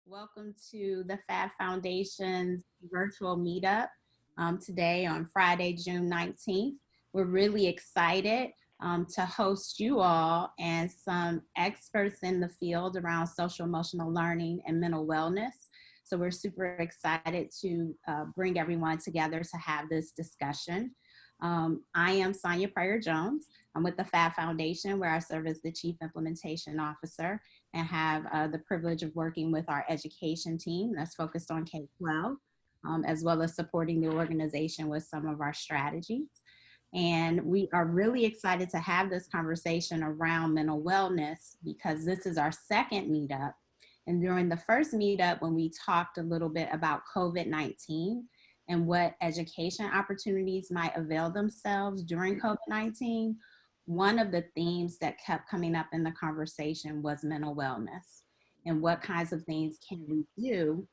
Welcome to the Phab Foundation's virtual meetup today on Friday, June 19th. We're really excited to host you all and some experts in the field around social emotional learning and mental wellness. So we're super excited to bring everyone together to have this discussion. I am Sonya Pryor-Jones. I'm with the Phab Foundation, where I serve as the Chief Implementation Officer and have the privilege of working with our education team that's focused on K-12, as well as supporting the organization with some of our strategies. And we are really excited to have this conversation around mental wellness because this is our second meetup. And during the first meetup, when we talked a little bit about COVID-19 and what education opportunities might avail themselves during COVID-19, one of the themes that kept coming up in the conversation was mental wellness and what kinds of things can we do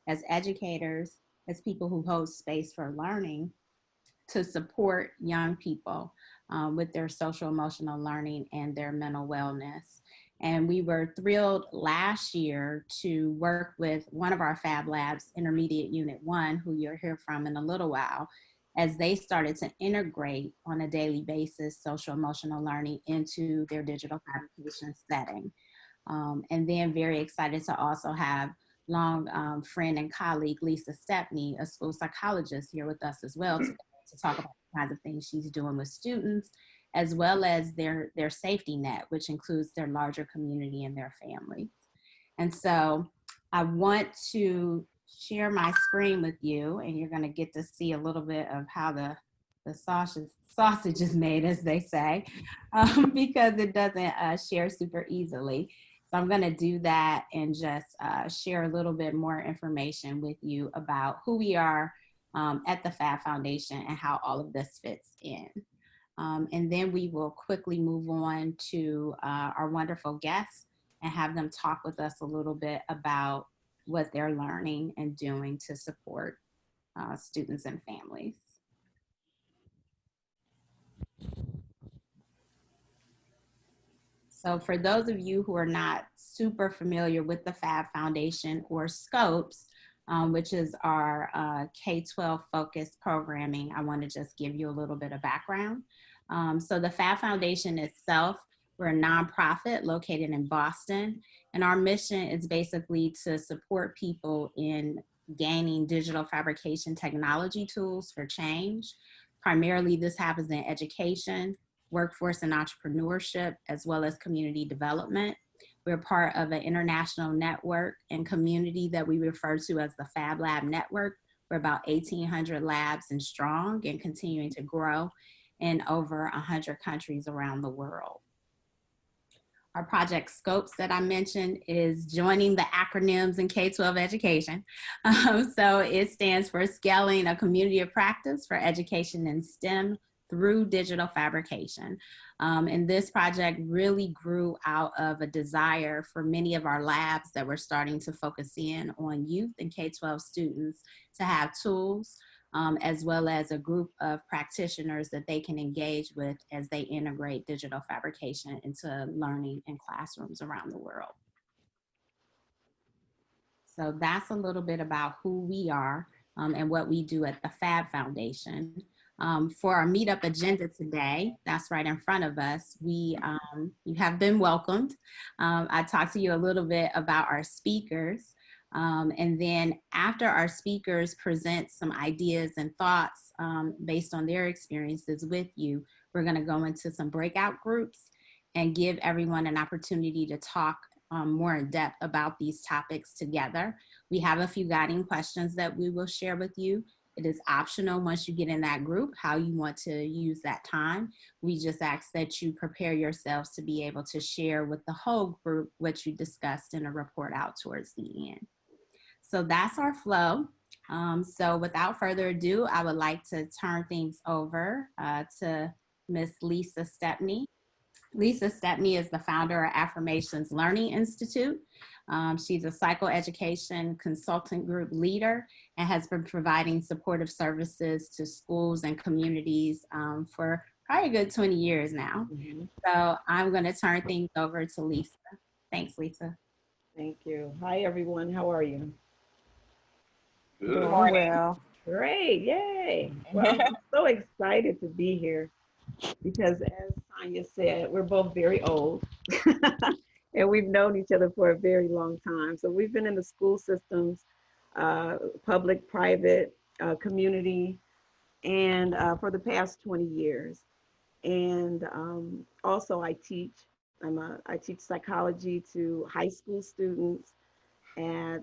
as educators, as people who hold space for learning to support young people with their social emotional learning and their mental wellness. And we were thrilled last year to work with one of our Fab Labs, Intermediate Unit 1, who you'll hear from in a little while, as they started to integrate on a daily basis social emotional learning into their digital fabrication setting. And then very excited to also have long friend and colleague Lisa Stepney, a school psychologist, here with us as well today to talk about the kinds of things she's doing with students, as well as their safety net, which includes their larger community and their families. And so I want to share my screen with you, and you're going to get to see a little bit of how the sausage is made, as they say, because it doesn't share super easily. So I'm going to do that and just share a little bit more information with you about who we are at the Phab Foundation and how all of this fits in. And then we will quickly move on to our wonderful guests and have them talk with us a little bit about what they're learning and doing to support students and families. So for those of you who are not super familiar with the Phab Foundation or SCOPES, which is our K-12 focused programming, I want to just give you a little bit of background. So the Phab Foundation itself, we're a nonprofit located in Boston, and our mission is basically to support people in gaining digital fabrication technology tools for change. Primarily, this happens in education, workforce and entrepreneurship, as well as community development. We're part of an international network and community that we refer to as the Fab Lab Network. We're about 1,800 labs and strong and continuing to grow in over 100 countries around the world. Our project scopes that I mentioned is joining the acronyms in K-12 education. So it stands for Scaling a Community of Practice for Education in STEM through Digital Fabrication. And this project really grew out of a desire for many of our labs that were starting to focus in on youth and K-12 students to have tools, as well as a group of practitioners that they can engage with as they integrate digital fabrication into learning in classrooms around the world. So that's a little bit about who we are and what we do at the Phab Foundation. For our meetup agenda today, that's right in front of us, you have been welcomed. I talked to you a little bit about our speakers. And then after our speakers present some ideas and thoughts based on their experiences with you, we're going to go into some breakout groups and give everyone an opportunity to talk more in depth about these topics together. We have a few guiding questions that we will share with you. It is optional once you get in that group how you want to use that time. We just ask that you prepare yourselves to be able to share with the whole group what you discussed in a report out towards the end. So that's our flow. So without further ado, I would like to turn things over to Miss Lisa Stepney. Lisa Stepney is the founder of Affirmations Learning Institute. She's a psychoeducation consultant group leader and has been providing supportive services to schools and communities for probably a good 20 years now. So I'm going to turn things over to Lisa. Thanks, Lisa. Thank you. Hi, everyone. How are you? Good Doing morning. well. Great. Yay. Well, I'm so excited to be here because, as Sonya said, we're both very old and we've known each other for a very long time. So we've been in the school systems, public, private, community, and for the past 20 years. And also, I teach. I teach psychology to high school students at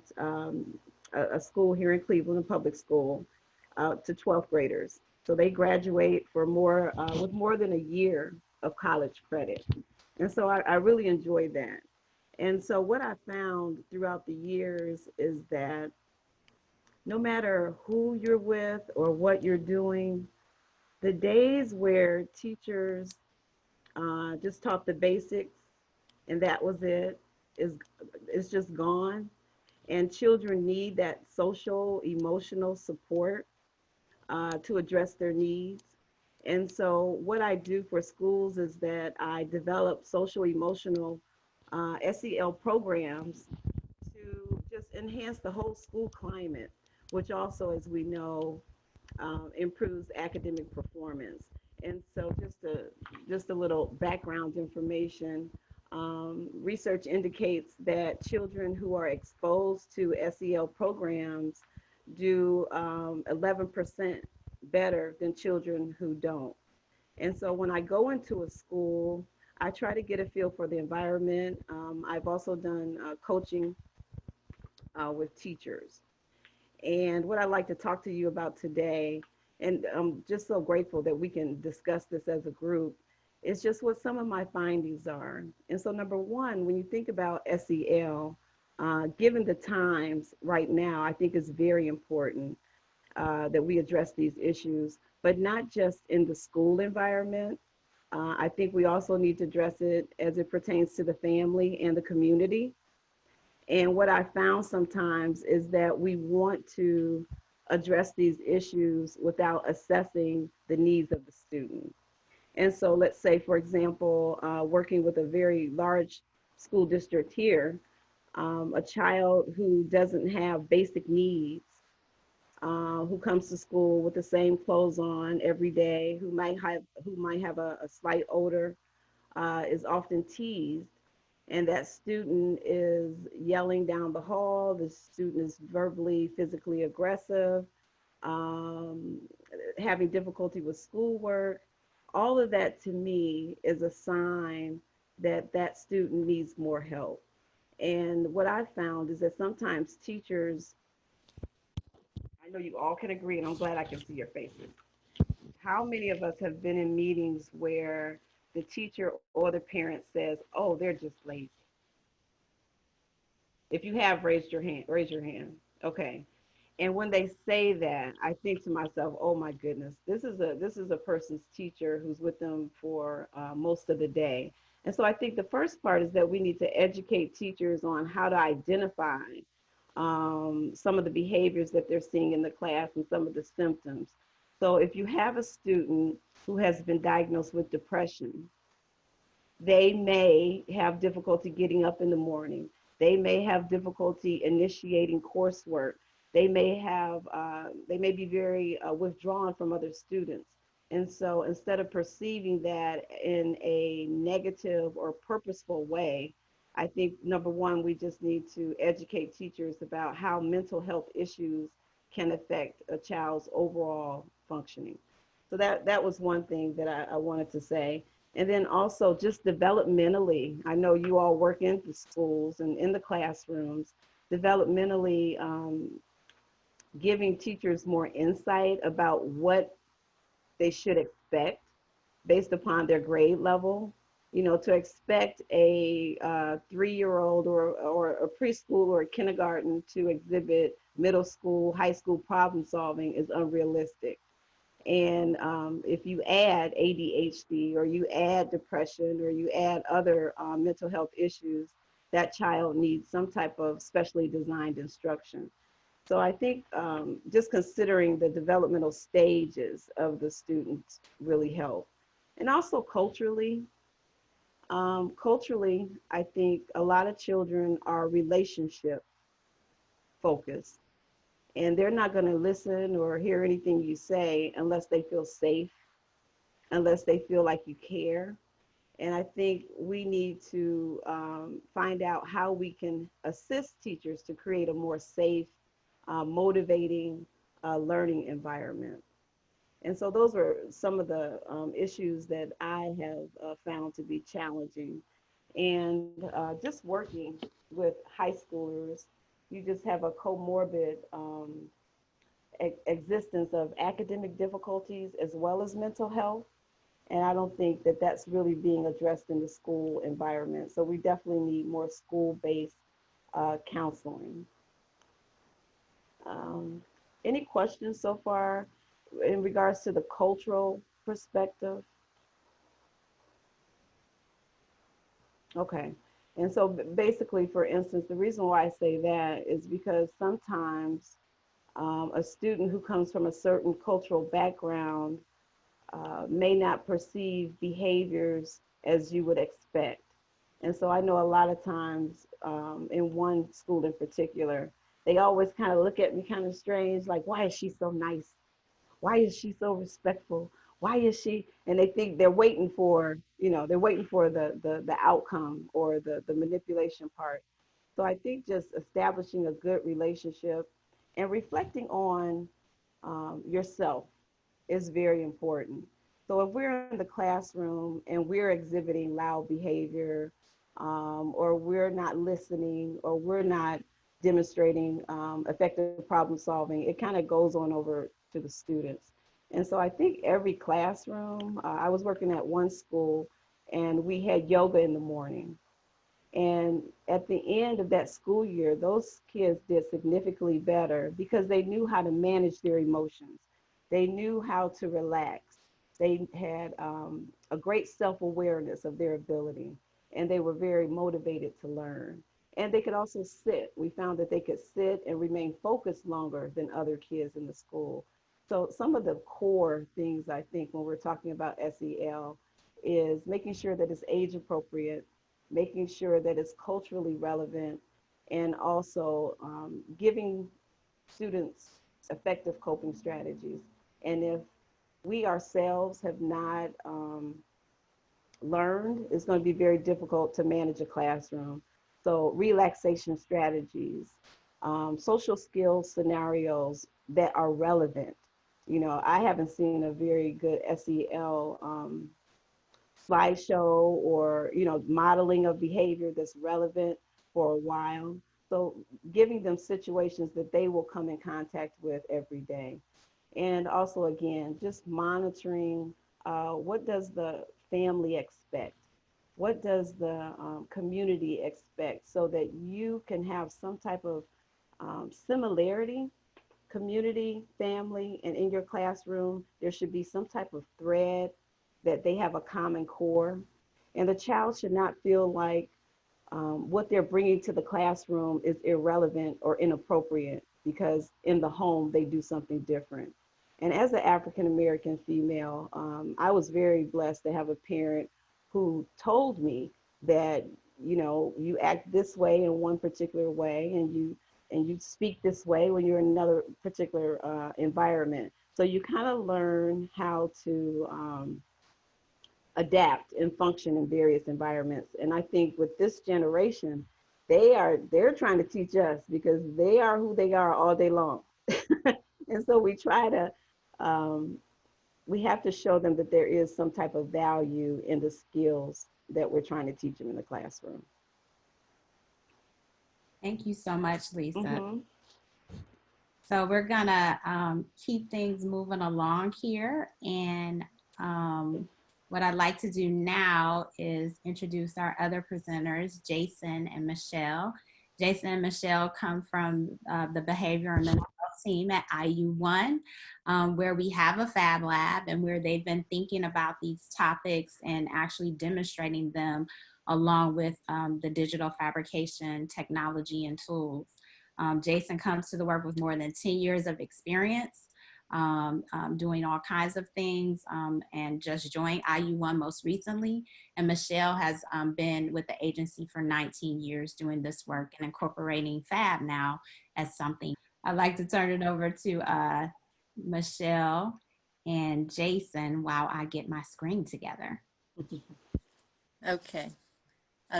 a school here in Cleveland, a public school, to 12th graders. So they graduate for more with more than a year of college credit. And so I really enjoyed that. And so what I found throughout the years is that no matter who you're with or what you're doing, the days where teachers just taught the basics and that was it is it's just gone. And children need that social, emotional support to address their needs. And so, what I do for schools is that I develop social, emotional SEL programs to just enhance the whole school climate, which also, as we know, improves academic performance. And so, just a little background information. Research indicates that children who are exposed to SEL programs do 11% better than children who don't. And so when I go into a school, I try to get a feel for the environment. I've also done coaching with teachers. And what I'd like to talk to you about today, and I'm just so grateful that we can discuss this as a group, is just what some of my findings are. And so, number one, when you think about SEL, given the times right now, I think it's very important that we address these issues, but not just in the school environment. I think we also need to address it as it pertains to the family and the community. And what I found sometimes is that we want to address these issues without assessing the needs of the student. And so, let's say, for example, working with a very large school district here, a child who doesn't have basic needs, who comes to school with the same clothes on every day, who might have a slight odor, is often teased, and that student is yelling down the hall. The student is verbally, physically aggressive, um, having difficulty with schoolwork. All of that to me is a sign that that student needs more help. And what I found is that sometimes teachers, I know you all can agree, and I'm glad I can see your faces. How many of us have been in meetings where the teacher or the parent says, "Oh, they're just lazy"? If you have raised your hand, raise your hand. Okay. And when they say that, I think to myself, "Oh my goodness, this is a person's teacher who's with them for most of the day." And so I think the first part is that we need to educate teachers on how to identify some of the behaviors that they're seeing in the class and some of the symptoms. So if you have a student who has been diagnosed with depression, they may have difficulty getting up in the morning. They may have difficulty initiating coursework. They may be very withdrawn from other students. And so instead of perceiving that in a negative or purposeful way, I think number one, we just need to educate teachers about how mental health issues can affect a child's overall functioning. So that was one thing that I wanted to say. And then also just developmentally, I know you all work in the schools and in the classrooms, developmentally giving teachers more insight about what they should expect based upon their grade level. You know, to expect a 3-year-old or a preschool or a kindergarten to exhibit middle school, high school problem solving is unrealistic. And if you add ADHD or you add depression or you add other mental health issues, that child needs some type of specially designed instruction. So I think just considering the developmental stages of the students really help. And also culturally, Culturally, I think a lot of children are relationship focused, and they're not going to listen or hear anything you say unless they feel safe, unless they feel like you care. And I think we need to find out how we can assist teachers to create a more safe, motivating learning environment. And so those are some of the issues that I have found to be challenging. And just working with high schoolers, you just have a comorbid existence of academic difficulties as well as mental health. And I don't think that that's really being addressed in the school environment. So we definitely need more school-based counseling. Um, any questions so far in regards to the cultural perspective? Okay. And so basically, for instance, the reason why I say that is because sometimes a student who comes from a certain cultural background may not perceive behaviors as you would expect. And so I know a lot of times in one school in particular, they always kind of look at me kind of strange, like, why is she so nice? Why is she so respectful? Why is she? And they think they're waiting for, they're waiting for the outcome or the manipulation part. So I think just establishing a good relationship and reflecting on yourself is very important. So if we're in the classroom and we're exhibiting loud behavior, or we're not listening, or we're not demonstrating effective problem solving, it kind of goes on over to the students. And so I think every classroom, I was working at one school and we had yoga in the morning. And at the end of that school year, those kids did significantly better because they knew how to manage their emotions. They knew how to relax. They had a great self awareness of their ability, and they were very motivated to learn. And they could also sit. We found that they could sit and remain focused longer than other kids in the school. So, some of the core things I think when we're talking about SEL is making sure that it's age appropriate, making sure that it's culturally relevant, and also giving students effective coping strategies. And if we ourselves have not learned, it's going to be very difficult to manage a classroom. So, relaxation strategies, social skills scenarios that are relevant. I haven't seen a very good SEL slideshow or modeling of behavior that's relevant for a while. So giving them situations that they will come in contact with every day. And also, again, just monitoring what does the family expect, what does the community expect, so that you can have some type of similarity, community, family, and in your classroom, there should be some type of thread that they have a common core. And the child should not feel like what they're bringing to the classroom is irrelevant or inappropriate because in the home they do something different. And as an African American female, I was very blessed to have a parent who told me that you act this way in one particular way, and you speak this way when you're in another particular environment. So you kind of learn how to adapt and function in various environments. And I think with this generation, they're trying to teach us because they are who they are all day long. And so um, we have to show them that there is some type of value in the skills that we're trying to teach them in the classroom. Thank you so much, Lisa. Mm-hmm. So we're gonna keep things moving along here. And what I'd like to do now is introduce our other presenters, Jason and Michelle. Jason and Michelle come from the Behavior and Mental Health team at IU1, where we have a Fab Lab and where they've been thinking about these topics and actually demonstrating them along with the digital fabrication technology and tools. Jason comes to the work with more than 10 years of experience. doing all kinds of things, and just joined IU1 most recently. And Michelle has been with the agency for 19 years doing this work and incorporating Fab now as something. I'd like to turn it over to Michelle and Jason while I get my screen together. Okay.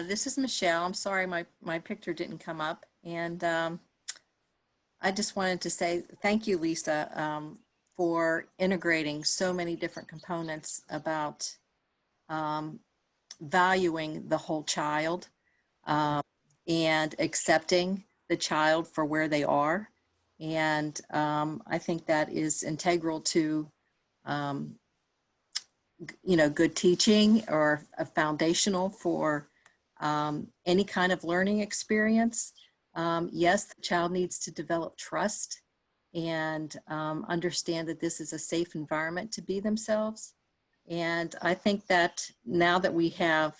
This is Michelle. I'm sorry my picture didn't come up. And I just wanted to say thank you, Lisa, for integrating so many different components about valuing the whole child and accepting the child for where they are. And I think that is integral to good teaching, or a foundational for any kind of learning experience. Yes, the child needs to develop trust and understand that this is a safe environment to be themselves. And I think that now that we have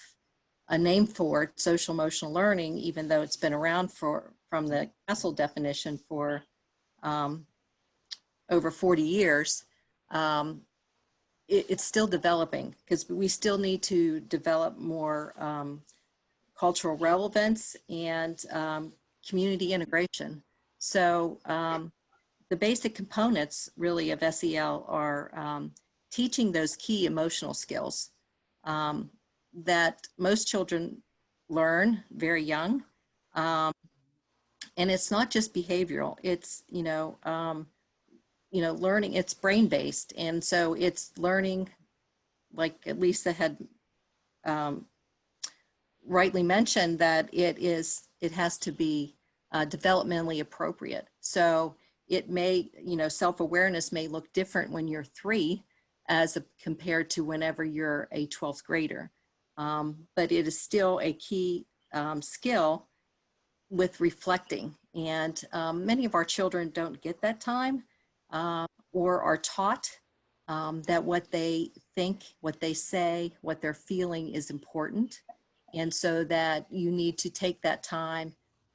a name for it, social emotional learning, even though it's been around from the Castle definition for over 40 years, it's still developing, because we still need to develop more cultural relevance and community integration. So the basic components really of SEL are teaching those key emotional skills that most children learn very young. And it's not just behavioral, it's, learning, it's brain-based. And so it's learning, like Lisa had rightly mentioned, that it has to be developmentally appropriate. So it may, self-awareness may look different when you're 3 compared to whenever you're a 12th grader. But it is still a key skill with reflecting. And many of our children don't get that time or are taught that what they think, what they say, what they're feeling is important. And so that you need to take that time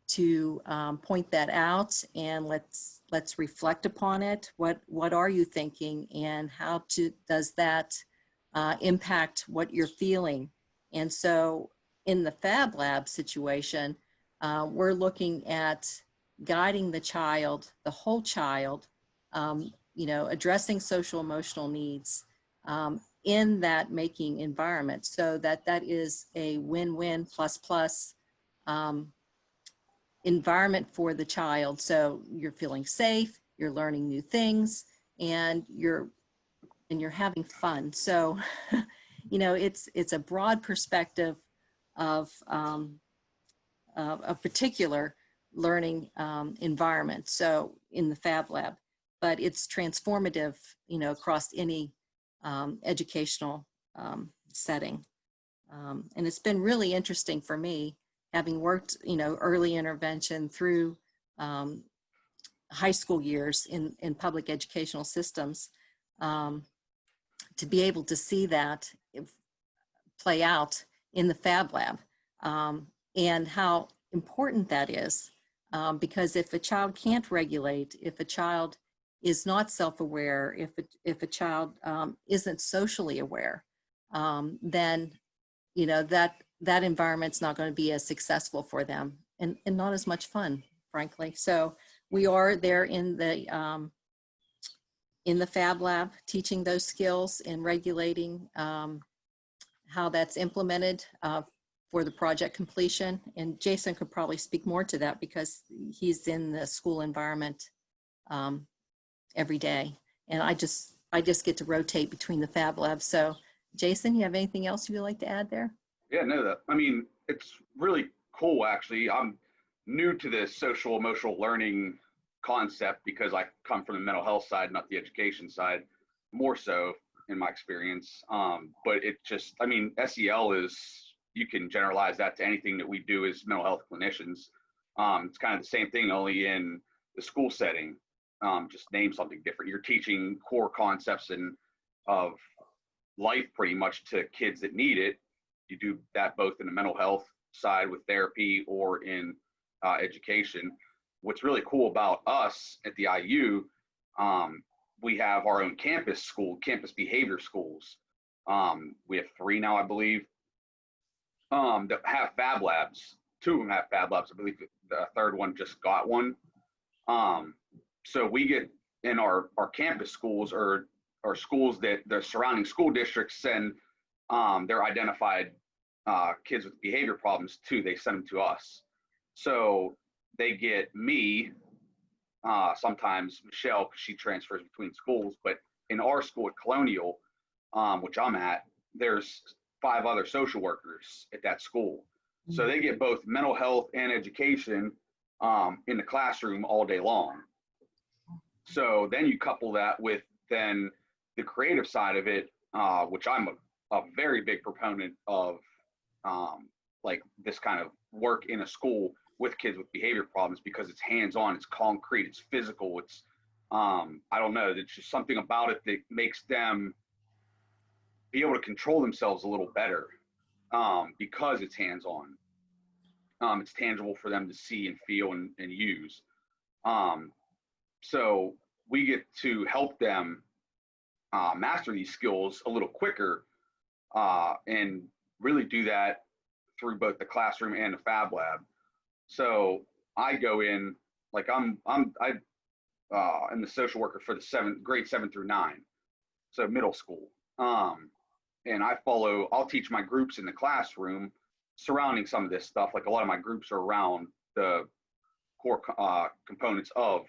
to point that out, and let's reflect upon it. What are you thinking, and how does that impact what you're feeling? And so in the Fab Lab situation, we're looking at guiding the child, the whole child, addressing social emotional needs in that making environment, so that is a win-win plus environment for the child. So you're feeling safe, you're learning new things, and you're having fun. So it's a broad perspective of a particular learning environment, so in the Fab Lab, but it's transformative, across any educational setting. And it's been really interesting for me, having worked, early intervention through high school years in public educational systems, to be able to see that play out in the Fab Lab, and how important that is. Because if a child can't regulate, if a child is not self-aware, if a child isn't socially aware, then that environment's not going to be as successful for them, and not as much fun, frankly. So we are there in the Fab Lab, teaching those skills and regulating how that's implemented for the project completion. And Jason could probably speak more to that, because he's in the school environment every day. And I just get to rotate between the Fab Labs. So Jason, you have anything else you would like to add there? Yeah, no, it's really cool, actually. I'm new to this social emotional learning concept because I come from the mental health side, not the education side, more so in my experience. But it just, SEL is, you can generalize that to anything that we do as mental health clinicians. It's kind of the same thing, only in the school setting. Just name something different. You're teaching core concepts of life pretty much to kids that need it. You do that both in the mental health side with therapy or in education. What's really cool about us at the IU, we have our own campus school, campus behavior schools. We have 3 now, I believe, that have Fab Labs. 2 of them have Fab Labs. I believe the third one just got one. So we get in our campus schools or schools that the surrounding school districts send their identified kids with behavior problems to. They send them to us. So they get me, sometimes Michelle, because she transfers between schools, but in our school at Colonial, which I'm at, there's 5 other social workers at that school. So they get both mental health and education in the classroom all day long. So then you couple that with then the creative side of it, which I'm a very big proponent of, like this kind of work in a school with kids with behavior problems, because it's hands-on, it's concrete, it's physical, it's, I don't know, there's just something about it that makes them be able to control themselves a little better, because it's hands-on. It's tangible for them to see and feel and use. So we get to help them master these skills a little quicker, and really do that through both the classroom and the Fab Lab. So I go in, like I'm the social worker for the grade 7 through 9, so middle school. And I'll teach my groups in the classroom surrounding some of this stuff. Like a lot of my groups are around the core components of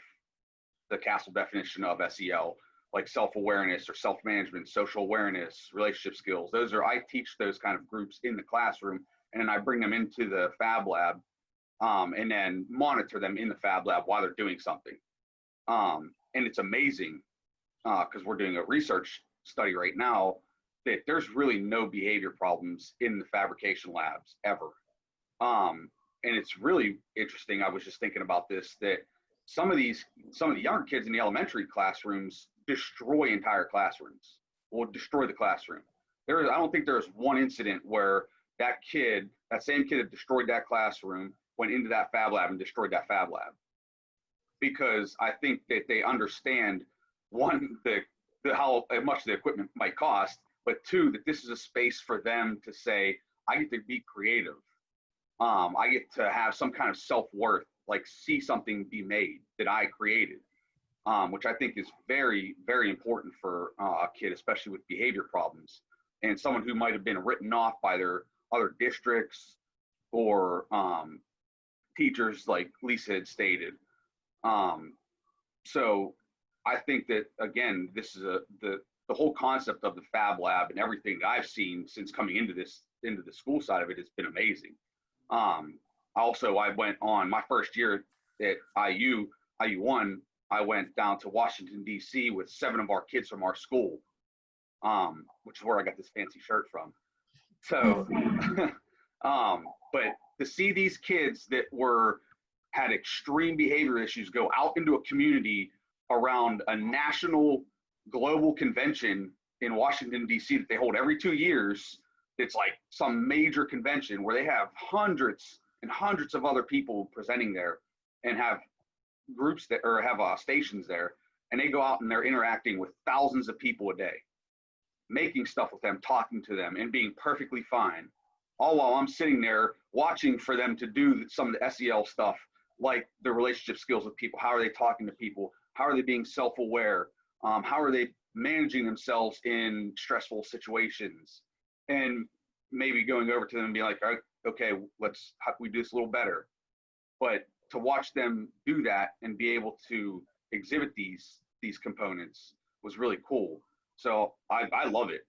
the Castle definition of SEL, like self-awareness or self-management, social awareness, relationship skills. I teach those kind of groups in the classroom, and then I bring them into the Fab Lab, and then monitor them in the Fab Lab while they're doing something. And it's amazing, because we're doing a research study right now, that there's really no behavior problems in the fabrication labs ever. And it's really interesting. I was just thinking about this, that some of the younger kids in the elementary classrooms destroy entire classrooms, will destroy the classroom. I don't think there's one incident where that same kid that destroyed that classroom went into that Fab Lab and destroyed that Fab Lab. Because I think that they understand, one, how much the equipment might cost, but 2, that this is a space for them to say, I get to be creative. I get to have some kind of self-worth, like see something be made that I created, which I think is very, very important for a kid, especially with behavior problems, and someone who might have been written off by their other districts or teachers, like Lisa had stated. So I think that, again, this is the whole concept of the Fab Lab and everything that I've seen since coming into the school side of it has been amazing. Also, I went on my first year at IU1, I went down to Washington, D.C. with 7 of our kids from our school, which is where I got this fancy shirt from. So, but to see these kids that had extreme behavior issues go out into a community around a national global convention in Washington, D.C. that they hold every 2 years. It's like some major convention where they have hundreds and hundreds of other people presenting there and have groups that, or have stations there. And they go out and they're interacting with thousands of people a day, making stuff with them, talking to them, and being perfectly fine. All while I'm sitting there watching for them to do some of the SEL stuff, like the relationship skills with people. How are they talking to people? How are they being self-aware? How are they managing themselves in stressful situations? And maybe going over to them and be like, okay, how can we do this a little better? But to watch them do that and be able to exhibit these components was really cool. So I love it.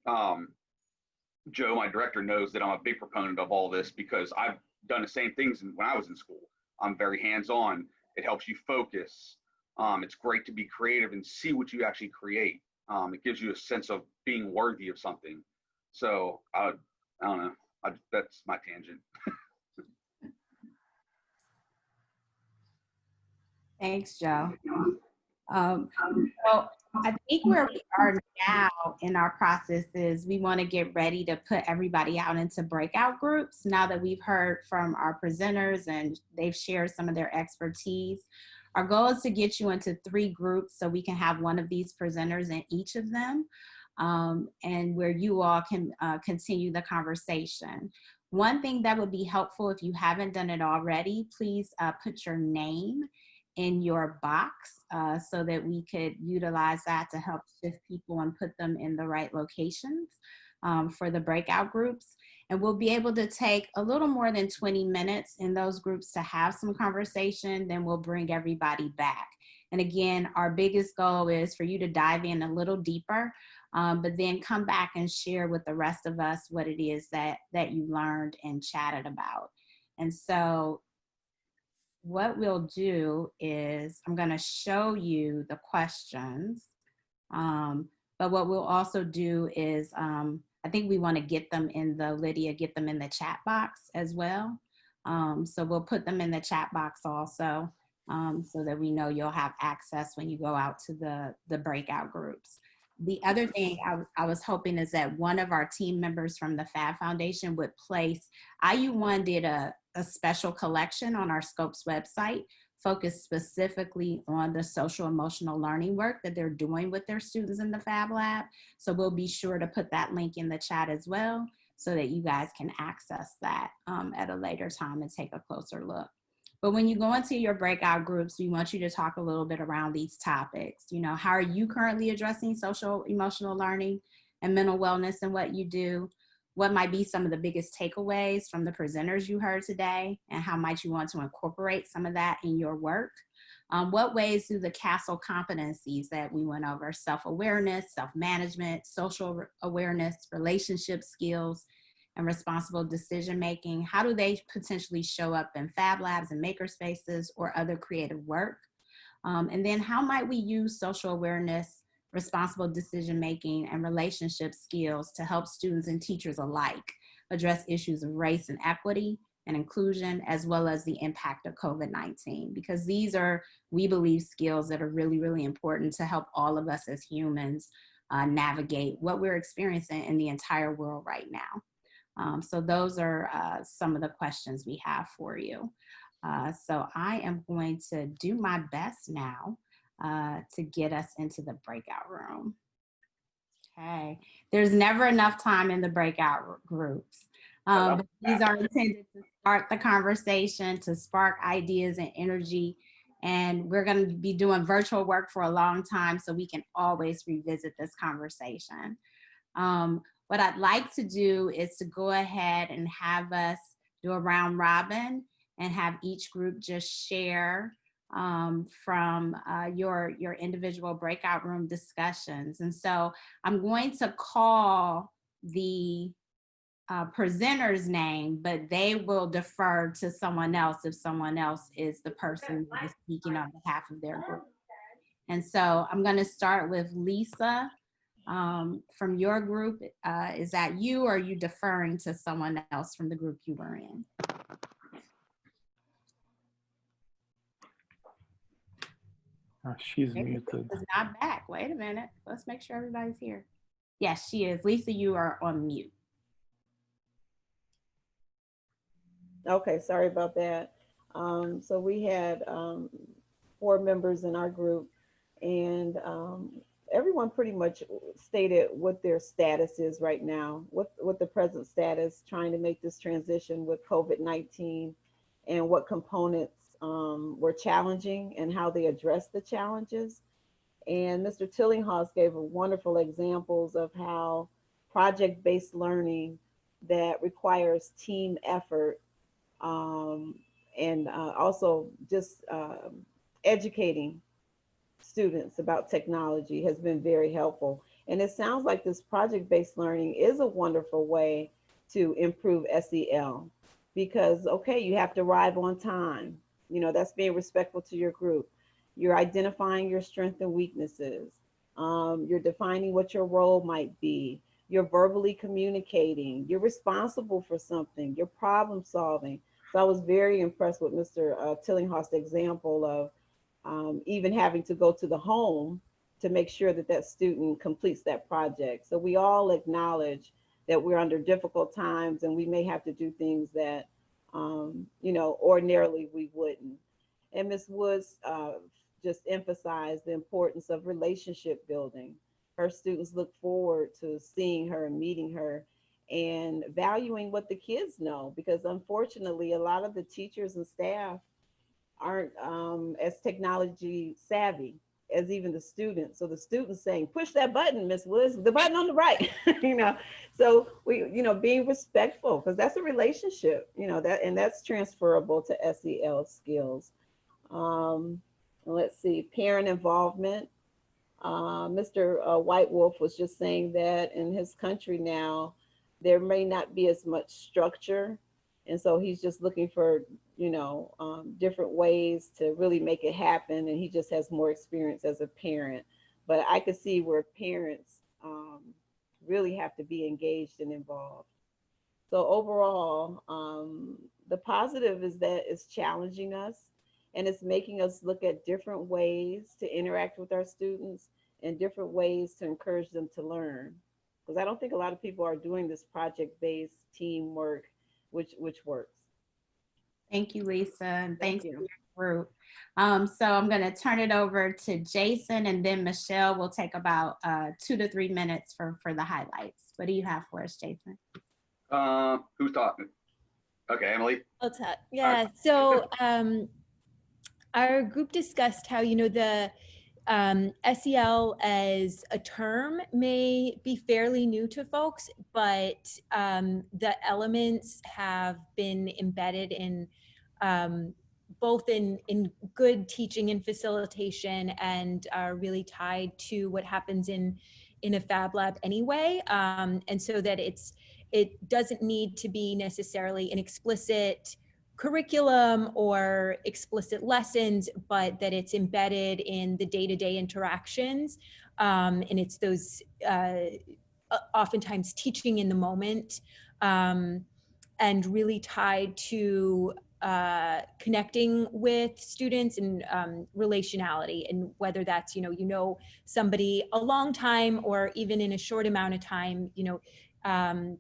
Joe, my director, knows that I'm a big proponent of all this because I've done the same things when I was in school. I'm very hands-on. It helps you focus. It's great to be creative and see what you actually create. It gives you a sense of being worthy of something. So I don't know. That's my tangent. Thanks, Joe. So I think where we are now in our process is we want to get ready to put everybody out into breakout groups now that we've heard from our presenters and they've shared some of their expertise. Our goal is to get you into 3 groups so we can have one of these presenters in each of them, and where you all can continue the conversation. One thing that would be helpful, if you haven't done it already, please put your name in your box so that we could utilize that to help shift people and put them in the right locations for the breakout groups. And we'll be able to take a little more than 20 minutes in those groups to have some conversation, then we'll bring everybody back. And again, our biggest goal is for you to dive in a little deeper, but then come back and share with the rest of us what it is that you learned and chatted about. And so what we'll do is I'm going to show you the questions, but what we'll also do is I think we want to get them in get them in the chat box as well. So we'll put them in the chat box also, so that we know you'll have access when you go out to the breakout groups. The other thing I was hoping is that one of our team members from the Phab Foundation would place, IU1 did a special collection on our Scopes website focused specifically on the social emotional learning work that they're doing with their students in the Fab Lab. So we'll be sure to put that link in the chat as well so that you guys can access that at a later time and take a closer look. But when you go into your breakout groups, we want you to talk a little bit around these topics. You know, how are you currently addressing social emotional learning and mental wellness in what you do? What might be some of the biggest takeaways from the presenters you heard today, and how might you want to incorporate some of that in your work? What ways do the CASTLE competencies that we went over, self-awareness, self-management, social awareness, relationship skills, and responsible decision-making, how do they potentially show up in Fab Labs and makerspaces or other creative work? And then how might we use social awareness, responsible decision-making, and relationship skills to help students and teachers alike address issues of race and equity and inclusion, as well as the impact of COVID-19? Because these are, we believe, skills that are really, really important to help all of us as humans navigate what we're experiencing in the entire world right now. So those are some of the questions we have for you. So I am going to do my best now to get us into the breakout room. Okay, there's never enough time in the breakout groups. But these are intended to start the conversation, to spark ideas and energy. And we're going to be doing virtual work for a long time, so we can always revisit this conversation. What I'd like to do is to go ahead and have us do a round robin and have each group just share from your individual breakout room discussions. And so I'm going to call the presenter's name, but they will defer to someone else if someone else is the person that is speaking on behalf of their group. And so I'm going to start with Lisa. From your group, is that you, or are you deferring to someone else from the group you were in? She's muted. Is not back. Wait a minute. Let's make sure everybody's here. Yes, she is. Lisa, you are on mute. Okay, sorry about that. So we had 4 members in our group, and everyone pretty much stated what their status is right now, what the present status, trying to make this transition with COVID-19, and what components were challenging and how they addressed the challenges. And Mr. Tillinghast gave wonderful examples of how project-based learning that requires team effort, and also just educating students about technology has been very helpful. And it sounds like this project-based learning is a wonderful way to improve SEL, because, okay, you have to arrive on time. You know, that's being respectful to your group. You're identifying your strengths and weaknesses. You're defining what your role might be. You're verbally communicating. You're responsible for something. You're problem solving. So I was very impressed with Mr. Tillinghast's example of even having to go to the home to make sure that that student completes that project. So we all acknowledge that we're under difficult times and we may have to do things that, you know, ordinarily we wouldn't. And Ms. Woods just emphasized the importance of relationship building. Her students look forward to seeing her and meeting her and valuing what the kids know, because unfortunately, a lot of the teachers and staff aren't as technology savvy as even the students. So the students saying, push that button, Miss Woods, the button on the right, you know. So we, you know, being respectful, because that's a relationship, you know, that, and that's transferable to SEL skills. Um, let's see, parent involvement. Mr. White Wolf was just saying that in his country now, there may not be as much structure. And so he's just looking for, you know, different ways to really make it happen. And he just has more experience as a parent. But I could see where parents really have to be engaged and involved. So overall, the positive is that it's challenging us and it's making us look at different ways to interact with our students and different ways to encourage them to learn. Because I don't think a lot of people are doing this project-based teamwork, which works. Thank you, Lisa, and Thank thanks for you. your group. So I'm going to turn it over to Jason, and then Michelle will take about 2 to 3 minutes for the highlights. What do you have for us, Jason? Who's talking? Okay, Emily. I'll talk. Yeah. So our group discussed how, you know, the SEL as a term may be fairly new to folks, but the elements have been embedded in both in good teaching and facilitation, and are really tied to what happens in a Fab Lab anyway. And so that it doesn't need to be necessarily an explicit curriculum or explicit lessons, but that it's embedded in the day-to-day interactions. And it's those oftentimes teaching in the moment, and really tied to connecting with students and relationality, and whether that's, you know, somebody a long time or even in a short amount of time, you know,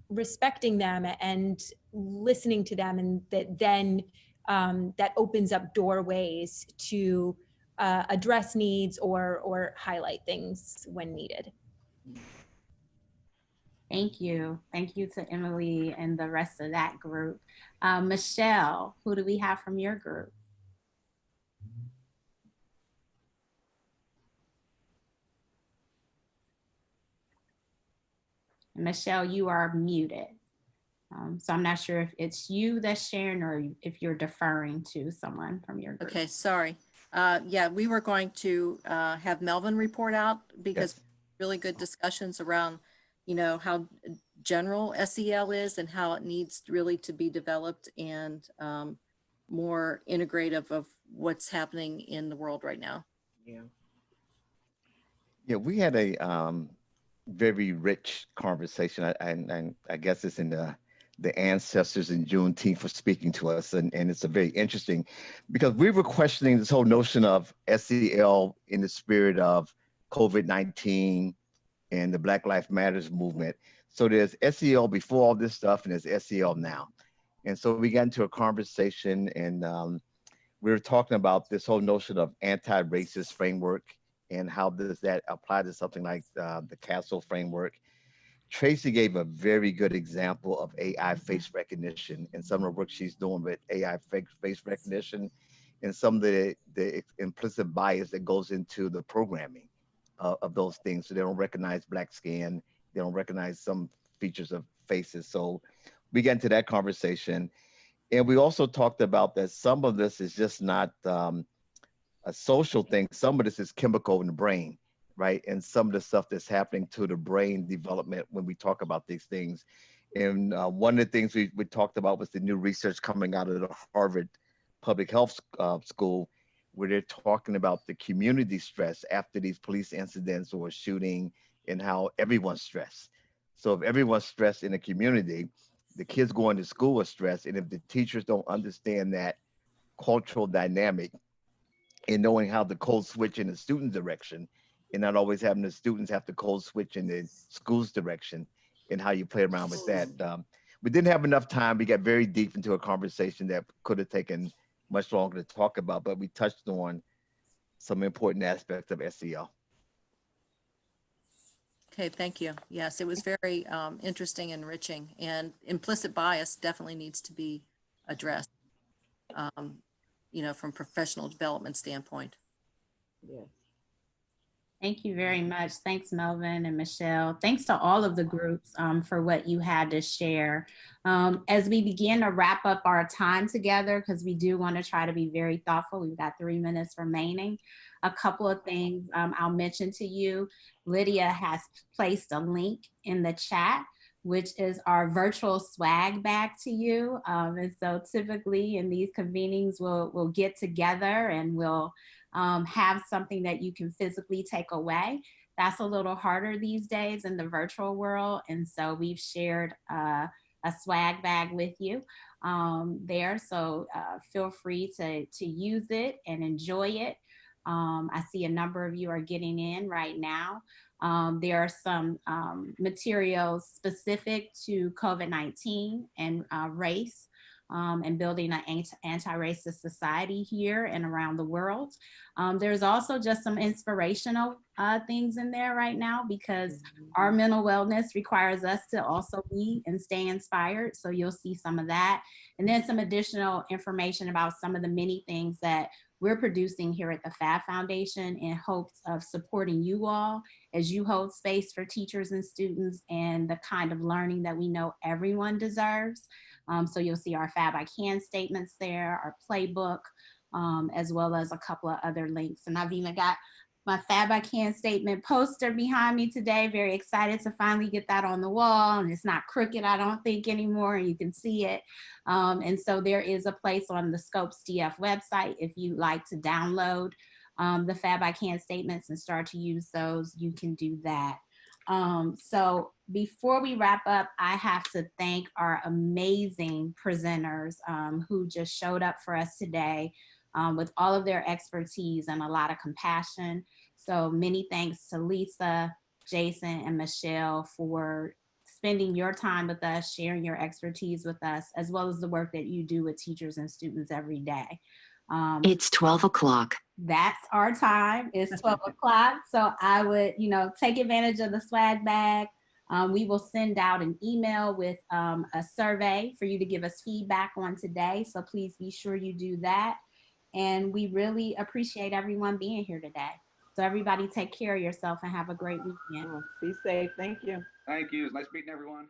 respecting them and listening to them, and that then that opens up doorways to address needs or highlight things when needed. Thank you. Thank you to Emily and the rest of that group. Michelle, who do we have from your group? Michelle, you are muted. So I'm not sure if it's you that's sharing or if you're deferring to someone from your group. Okay, sorry. Yeah, we were going to have Melvin report out, because Yes. really good discussions around, you know, how general SEL is and how it needs really to be developed and more integrative of what's happening in the world right now. Yeah. Yeah, we had a very rich conversation. And I guess it's in the ancestors in Juneteenth for speaking to us. And it's a very interesting, because we were questioning this whole notion of SEL in the spirit of COVID-19 and the Black Lives Matters movement. So there's SEL before all this stuff, and there's SEL now. And so we got into a conversation, and we were talking about this whole notion of anti-racist framework and how does that apply to something like the Castle framework. Tracy gave a very good example of AI face recognition and some of the work she's doing with AI face recognition and some of the implicit bias that goes into the programming of those things. So they don't recognize black skin, they don't recognize some features of faces. So we got into that conversation. And we also talked about that some of this is just not a social thing. Some of this is chemical in the brain, right? And some of the stuff that's happening to the brain development when we talk about these things. And one of the things we talked about was the new research coming out of the Harvard Public Health School, where they're talking about the community stress after these police incidents or shooting, and how everyone's stressed. So if everyone's stressed in a community, the kids going to school are stressed. And if the teachers don't understand that cultural dynamic and knowing how to code switch in the student direction, and not always having the students have to code switch in the school's direction, and how you play around with that. We didn't have enough time. We got very deep into a conversation that could have taken much longer to talk about, but we touched on some important aspects of SEL. Okay, thank you. Yes, it was very interesting and enriching, and implicit bias definitely needs to be addressed, from professional development standpoint. Yes. Thank you very much. Thanks, Melvin and Michelle. Thanks to all of the groups for what you had to share. As we begin to wrap up our time together, because we do want to try to be very thoughtful, we've got 3 minutes remaining. A couple of things I'll mention to you. Lydia has placed a link in the chat, which is our virtual swag bag to you. And so typically in these convenings, we'll get together and we'll have something that you can physically take away. That's a little harder these days in the virtual world. And so we've shared a swag bag with you there. So feel free to use it and enjoy it. I see a number of you are getting in right now. There are some materials specific to COVID-19 and race. And building an anti-racist society here and around the world. There's also just some inspirational things in there right now because our mental wellness requires us to also be and stay inspired. So you'll see some of that. And then some additional information about some of the many things that we're producing here at the Phab Foundation in hopes of supporting you all as you hold space for teachers and students and the kind of learning that we know everyone deserves. So you'll see our Phab I Can statements there, our playbook, as well as a couple of other links. And I've even got my Phab I Can statement poster behind me today. Very excited to finally get that on the wall. And it's not crooked, I don't think, anymore. And you can see it. And so there is a place on the Scopes DF website if you'd like to download the Phab I Can statements and start to use those, you can do that. So before we wrap up, I have to thank our amazing presenters who just showed up for us today with all of their expertise and a lot of compassion. So many thanks to Lisa, Jason, and Michelle for spending your time with us, sharing your expertise with us, as well as the work that you do with teachers and students every day. It's 12 o'clock. That's our time. It's 12 o'clock. So I would, take advantage of the swag bag. We will send out an email with a survey for you to give us feedback on today. So please be sure you do that. And we really appreciate everyone being here today. So everybody take care of yourself and have a great weekend. Be safe. Thank you. Thank you. It's nice meeting everyone.